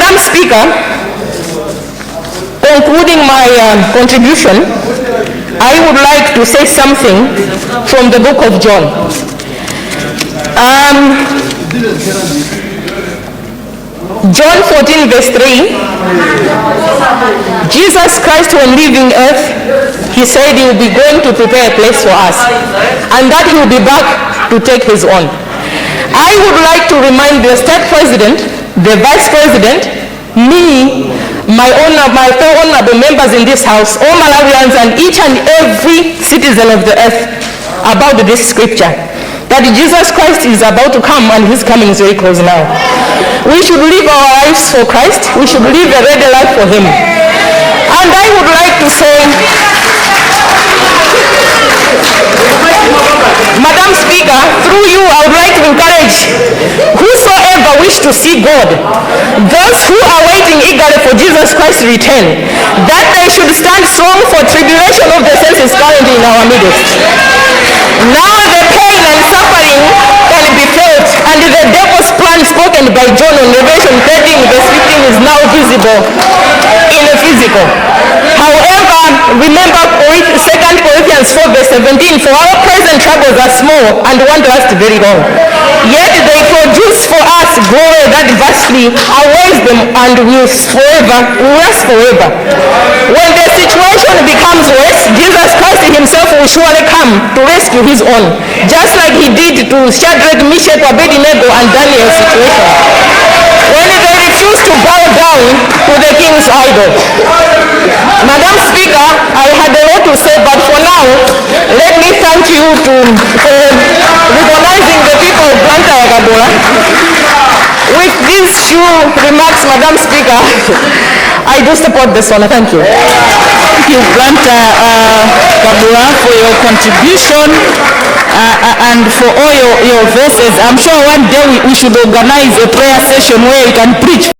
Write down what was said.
Madam Speaker, concluding my contribution, I would like to say something from the book of John. John 14 verse 3, Jesus Christ when leaving earth, he said he will be going to prepare a place for us and that he will be back to take his own. I would like to remind the state president, the vice president, me, my fellow honorable members in this house, all Malawians and each and every citizen of the earth about this scripture, that Jesus Christ is about to come and his coming is very close now. We should live our lives for Christ. We should live a ready life for him. And I would like to say, Madam Speaker, through you I would like to encourage whosoever wish to see God, those who are waiting eagerly for Jesus Christ's return, that they should stand strong, for tribulation of the saints is currently in our midst. Now the pain and suffering can be felt, and the devil's plan spoken by John on Revelation 13 verse 15 is now visible in the physical. However, remember 2 Corinthians 4 verse 17, for our present troubles are small and won't last very long. Yet they produce for us glory that vastly outweighs them and will last forever. When the situation becomes worse, Jesus Christ himself will surely come to rescue his own, just like he did to Shadrach, Meshach, Abednego and Daniel's situation, when they refused to bow down to the king's idol. Madam Speaker, I had a lot to say, but for now, let me thank you for recognizing the people of Blantyre Kadola. With these few remarks, Madam Speaker, I do support this one. Thank you. Thank you, Blantyre Kadola, for your contribution and for all your verses. I'm sure one day we should organize a prayer session where you can preach